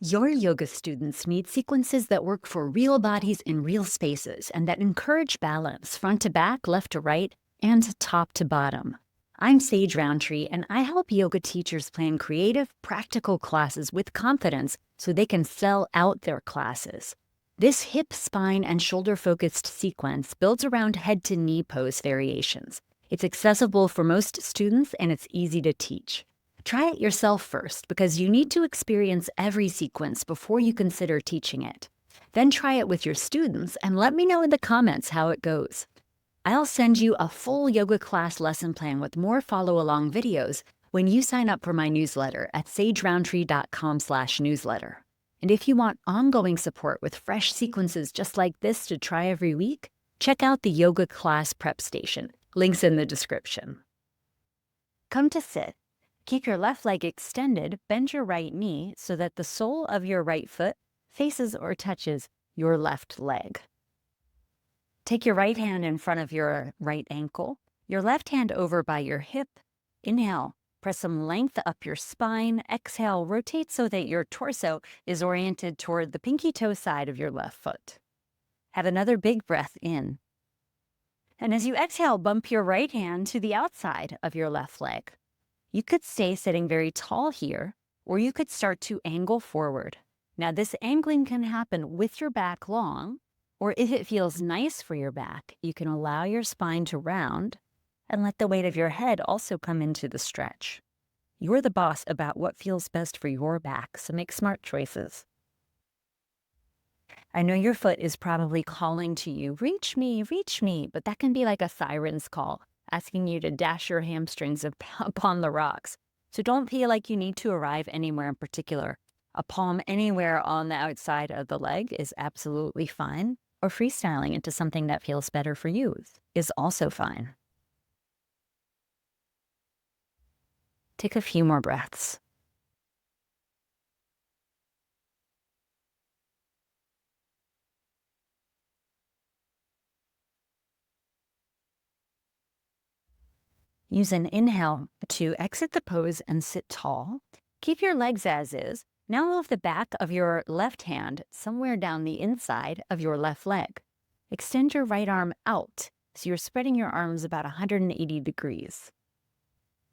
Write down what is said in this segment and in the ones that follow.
Your yoga students need sequences that work for real bodies in real spaces and that encourage balance front to back, left to right, and top to bottom. I'm Sage Rountree, and I help yoga teachers plan creative, practical classes with confidence so they can sell out their classes. This hip, spine, and shoulder focused sequence builds around head to knee pose variations. It's accessible for most students and it's easy to teach. Try it yourself first because you need to experience every sequence before you consider teaching it. Then try it with your students and let me know in the comments how it goes. I'll send you a full yoga class lesson plan with more follow-along videos when you sign up for my newsletter at sagerountree.com/newsletter. And if you want ongoing support with fresh sequences just like this to try every week, check out the yoga class prep station. Links in the description. Come to sit. Keep your left leg extended, bend your right knee so that the sole of your right foot faces or touches your left leg. Take your right hand in front of your right ankle, your left hand over by your hip. Inhale, press some length up your spine. Exhale, rotate so that your torso is oriented toward the pinky toe side of your left foot. Have another big breath in. And as you exhale, bump your right hand to the outside of your left leg. You could stay sitting very tall here, or you could start to angle forward. Now, this angling can happen with your back long, or if it feels nice for your back, you can allow your spine to round and let the weight of your head also come into the stretch. You're the boss about what feels best for your back, so make smart choices. I know your foot is probably calling to you, reach me, but that can be like a siren's call, asking you to dash your hamstrings upon the rocks. So don't feel like you need to arrive anywhere in particular. A palm anywhere on the outside of the leg is absolutely fine, or freestyling into something that feels better for you is also fine. Take a few more breaths. Use an inhale to exit the pose and sit tall. Keep your legs as is. Now move the back of your left hand somewhere down the inside of your left leg. Extend your right arm out, so you're spreading your arms about 180 degrees.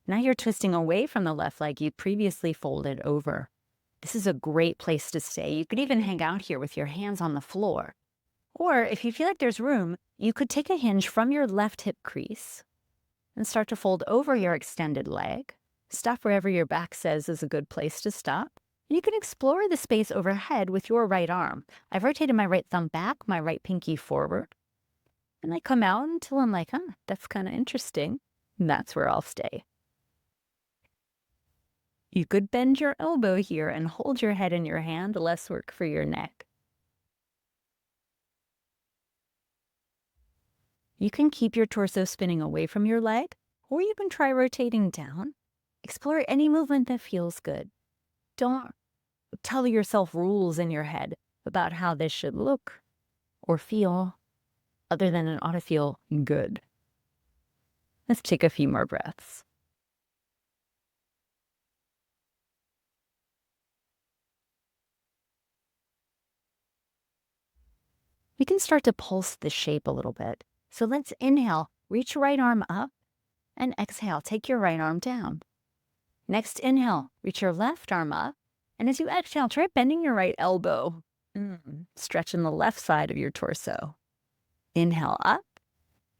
Now you're twisting away from the left leg you previously folded over. This is a great place to stay. You could even hang out here with your hands on the floor. Or if you feel like there's room, you could take a hinge from your left hip crease and start to fold over your extended leg. Stop wherever your back says is a good place to stop. You can explore the space overhead with your right arm. I've rotated my right thumb back, my right pinky forward. And I come out until I'm like, that's kind of interesting. And that's where I'll stay. You could bend your elbow here and hold your head in your hand, less work for your neck. You can keep your torso spinning away from your leg, or you can try rotating down. Explore any movement that feels good. Don't tell yourself rules in your head about how this should look or feel, other than it ought to feel good. Let's take a few more breaths. We can start to pulse the shape a little bit. So let's inhale, reach your right arm up, and exhale, take your right arm down. Next inhale, reach your left arm up, and as you exhale, try bending your right elbow. Stretching the left side of your torso. Inhale up,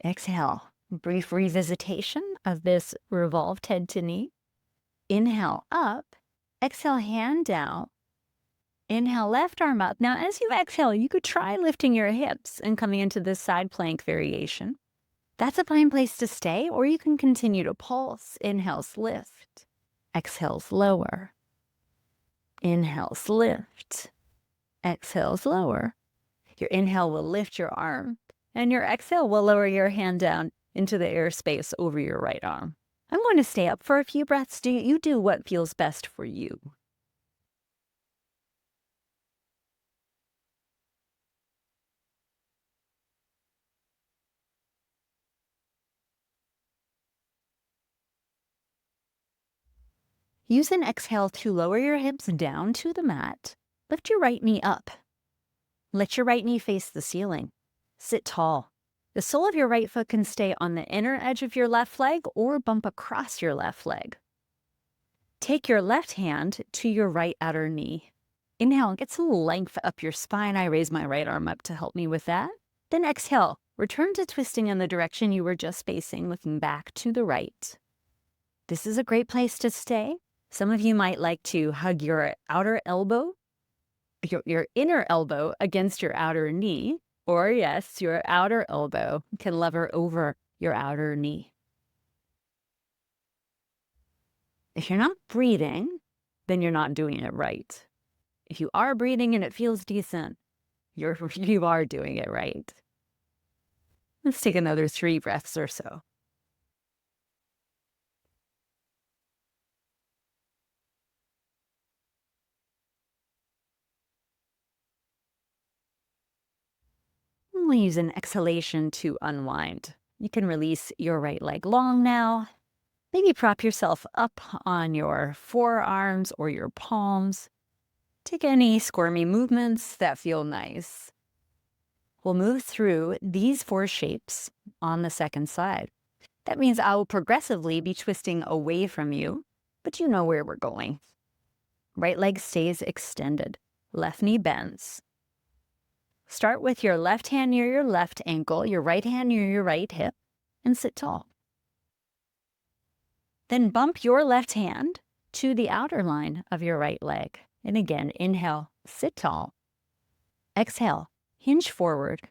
exhale. Brief revisitation of this revolved head to knee. Inhale up, exhale, hand down. Inhale, left arm up. Now, as you exhale, you could try lifting your hips and coming into this side plank variation. That's a fine place to stay, or you can continue to pulse. Inhales, lift. Exhales, lower. Inhales, lift. Exhales, lower. Your inhale will lift your arm, and your exhale will lower your hand down into the airspace over your right arm. I'm going to stay up for a few breaths. You do what feels best for you. Use an exhale to lower your hips down to the mat. Lift your right knee up. Let your right knee face the ceiling. Sit tall. The sole of your right foot can stay on the inner edge of your left leg or bump across your left leg. Take your left hand to your right outer knee. Inhale, get some length up your spine. I raise my right arm up to help me with that. Then exhale, return to twisting in the direction you were just facing, looking back to the right. This is a great place to stay. Some of you might like to hug your outer elbow, your inner elbow against your outer knee, or yes, your outer elbow can lever over your outer knee. If you're not breathing, then you're not doing it right. If you are breathing and it feels decent, you are doing it right. Let's take another 3 breaths or so. We'll use an exhalation to unwind. You can release your right leg long now. Maybe prop yourself up on your forearms or your palms. Take any squirmy movements that feel nice. We'll move through these 4 shapes on the second side. That means I will progressively be twisting away from you, but you know where we're going. Right leg stays extended. Left knee bends. Start with your left hand near your left ankle, your right hand near your right hip, and sit tall. Then bump your left hand to the outer line of your right leg. And again, inhale, sit tall. Exhale, hinge forward.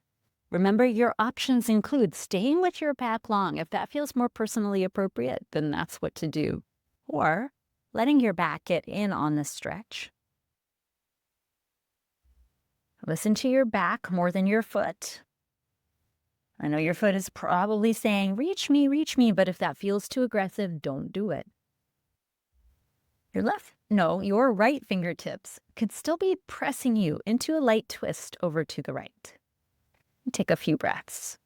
Remember, your options include staying with your back long. If that feels more personally appropriate, then that's what to do. Or letting your back get in on the stretch. Listen to your back more than your foot. I know your foot is probably saying, reach me, but if that feels too aggressive, don't do it. Your right fingertips could still be pressing you into a light twist over to the right. Take a few breaths.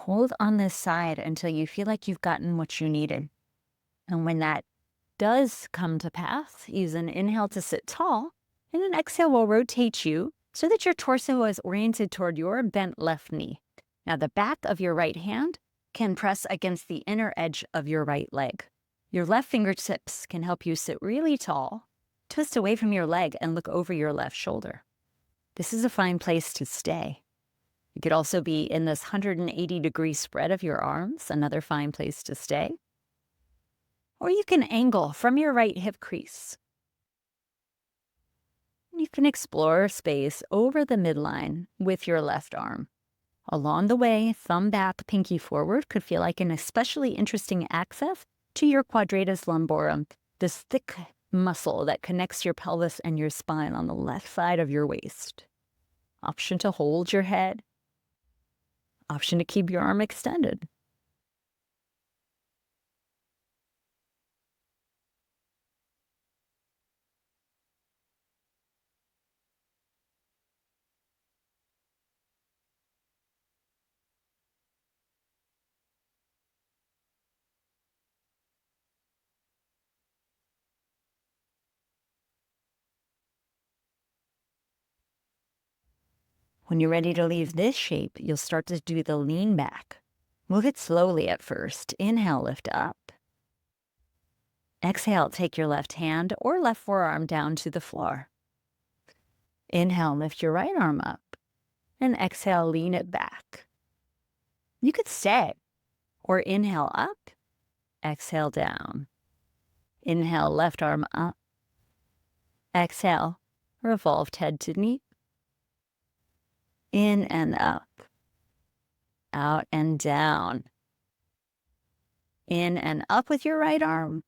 Hold on this side until you feel like you've gotten what you needed. And when that does come to pass, use an inhale to sit tall, and an exhale will rotate you so that your torso is oriented toward your bent left knee. Now the back of your right hand can press against the inner edge of your right leg. Your left fingertips can help you sit really tall, twist away from your leg, and look over your left shoulder. This is a fine place to stay. You could also be in this 180-degree spread of your arms, another fine place to stay. Or you can angle from your right hip crease. You can explore space over the midline with your left arm. Along the way, thumb back, pinky forward could feel like an especially interesting access to your quadratus lumborum, this thick muscle that connects your pelvis and your spine on the left side of your waist. Option to hold your head. Option to keep your arm extended. When you're ready to leave this shape, you'll start to do the lean back. Move it slowly at first. Inhale, lift up. Exhale, take your left hand or left forearm down to the floor. Inhale, lift your right arm up. And exhale, lean it back. You could stay or inhale up, exhale down. Inhale, left arm up. Exhale, revolved head to knee. In and up. Out and down. In and up with your right arm.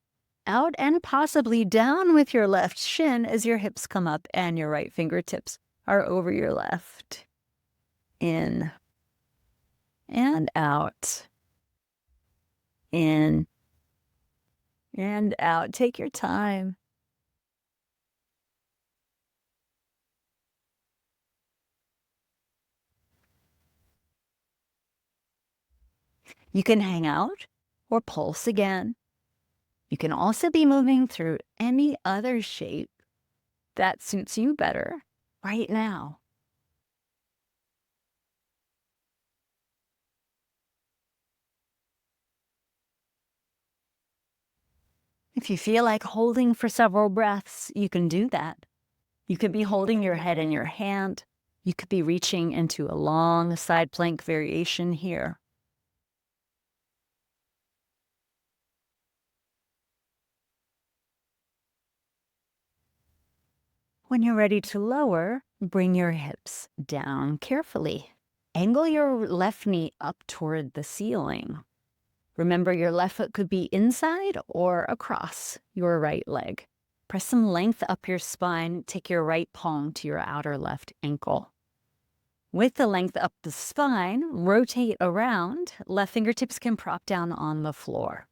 Out and possibly down with your left shin as your hips come up and your right fingertips are over your left. In and out. In and out. Take your time. You can hang out or pulse again. You can also be moving through any other shape that suits you better right now. If you feel like holding for several breaths, you can do that. You could be holding your head in your hand. You could be reaching into a long side plank variation here. When you're ready to lower, bring your hips down carefully. Angle your left knee up toward the ceiling. Remember, your left foot could be inside or across your right leg. Press some length up your spine. Take your right palm to your outer left ankle. With the length up the spine, rotate around. Left fingertips can prop down on the floor.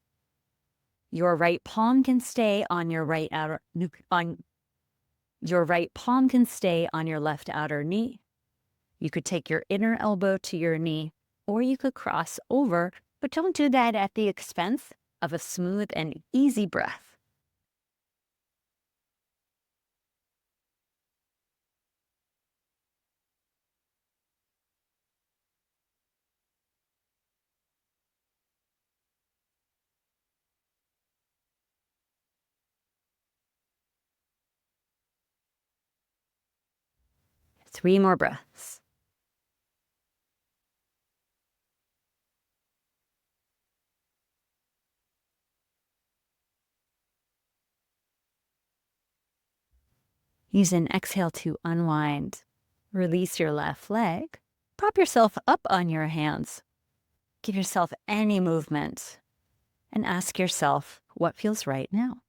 Your right palm can stay on your right outer your right palm can stay on your left outer knee. You could take your inner elbow to your knee, or you could cross over, but don't do that at the expense of a smooth and easy breath. Three more breaths. Use an exhale to unwind. Release your left leg. Prop yourself up on your hands. Give yourself any movement and ask yourself what feels right now.